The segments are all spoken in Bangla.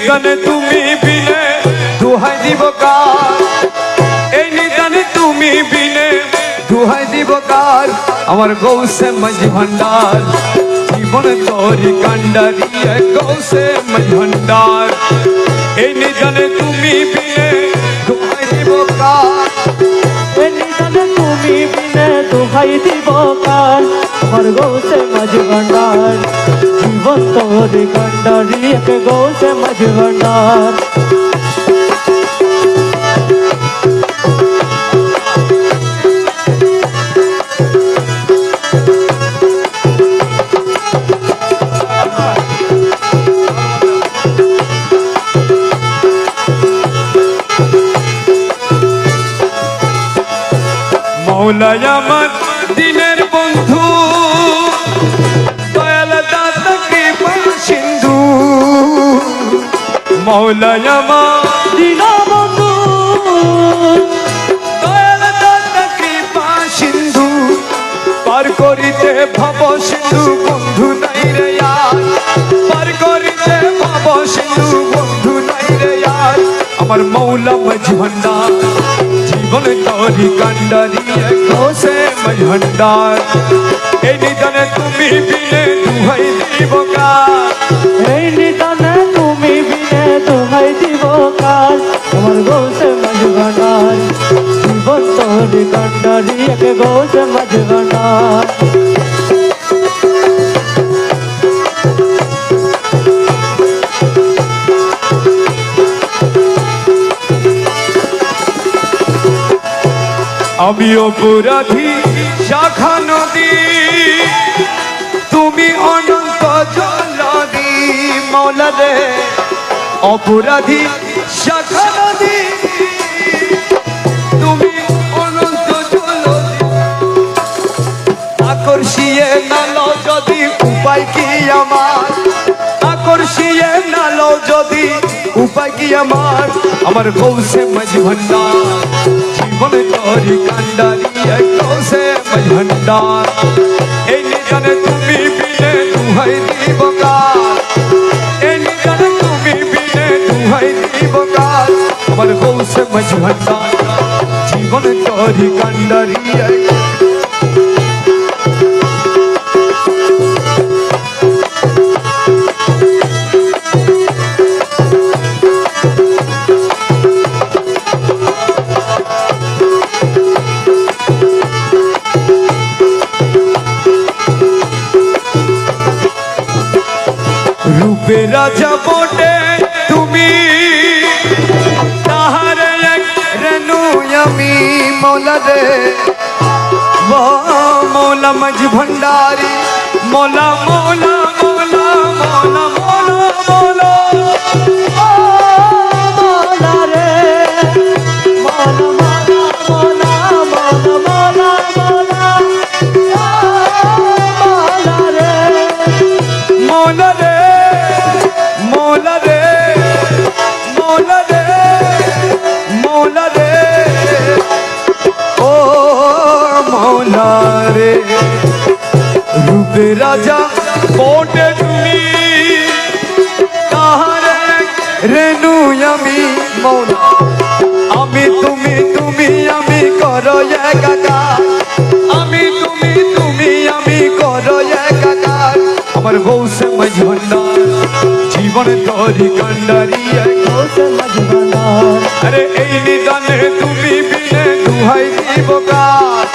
নিদানে তুমি বিনে দুহাই দিব কার, এই নিদানে তুমি বিনে দুহাই দিব কার। আমার গৌসে মাঝি ভান্ডার জীবন তোরি কান্ডারি গৌসে মাঝি ভান্ডার, এই নিদানে তুমি বিনে দুহাই দিব কার, এই নিদানে তুমি বিনে দুহাই দিব কার। আমার গৌসে মাঝি ভান্ডার জীবন তোরি কান্ডারি গৌসে মাঝি ভান্ডার। মৌলাই আমার দিনের বন্ধু দয়াল দাতা কৃপা সিন্ধু, মৌলাই আমার দিন বন্ধু দয়াল দাতা কৃপা সিন্ধু, পার করিতে ভব সিন্ধু বন্ধু নাই রে আর, পার করিতে ভব সিন্ধু বন্ধু নাই রে আর। আমার মৌলা মাঝি ভান্ডার জীবন তোরি কান্ডারি গৌসে মাঝি ভান্ডার, এই নিদানে তুমি বিনে দুহাই দিব কার, এই নিদানে তুমি বিনে দুহাই দিব কার। আমার গৌসে মাঝি ভান্ডার জীবন তোরি কান্ডারি গৌসে মাঝি ভান্ডার। আমি অপরাধী শাখা নদী তুমি অনন্ত জলদি, মৌলা রে অপরাধী শাখা নদী তুমি অনন্ত জলদি, আকর্ষিয়ে নালো যদি উপায় কি আমার, আকর্ষিয়ে নালো যদি উপায় কি আমার। আমার গৌসে মাঝি ভান্ডার জীবন তোরি কান্ডারি গৌসে মাঝি ভান্ডার, এই নিদানে তুমি বিনে দুহাই দিব কার, এই নিদানে তুমি বিনে দুহাই দিব কার। আমার গৌসে মাঝি ভান্ডার জীবন তোরি কান্ডারি। রূপে রাজা বটে তুমি তাহার এক রেণু আমি, মৌলা রে মৌলা মাঝি ভান্ডারি মৌলা মৌলা মৌলা মৌলা মৌলা মৌলা মৌলা রে মৌলা মৌলা মৌলা মৌলা মৌলা মৌলা রে মৌলা রে মৌলা রে মৌলা রে মৌলা রে ও মৌলা রে। রূপে রাজা বটে তুমি তাহার এক রেণু আমি, মৌলা আমি তুমি তুমি আমি করো একাকার, আমি তুমি তুমি আমি করো একাকার। আমার গৌসে মাঝি ভান্ডার জীবন তোরি কান্ডারি গৌসে মাঝি ভান্ডার, আরে এই নিদানে তুমি বিনে দুহাই দিব কার।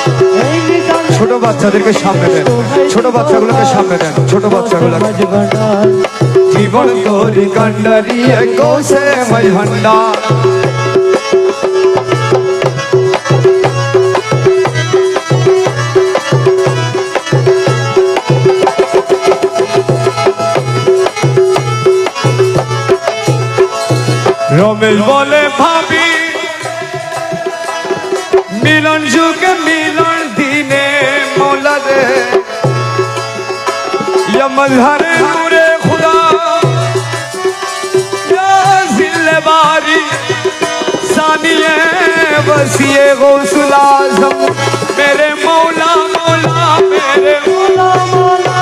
এই নিদানে ছোট বাচ্চাদেরকে সামনে দেন, ছোট বাচ্চাগুলোকে সামনে দেন, ছোট বাচ্চাগুলো মাঝি ভান্ডার জীবন তোরি কান্ডারি গৌসে মাঝি ভান্ডার। রমেশ বলে ভাবি মিলন যুগে মিলন দিনে, মৌলা রে মজহরে নূরে খুদা জিল্লে बारी सानिए वसीए गौसुल आज़म मेरे मौला मौला मेरे मौला मौला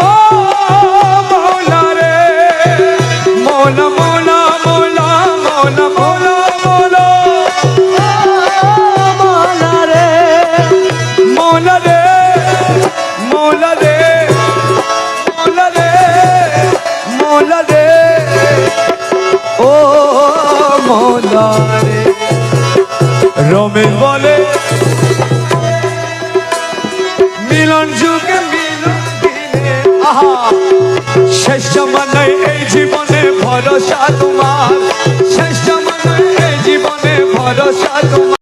ओ मौला रे मौला मौला মৌলা রে মৌলা রে মৌলা রে ও মৌলা রে রমেশ বলে মিলন যুগে মিলন দিনে আহা শেষ জমানায় এই জীবনে ভরসা তো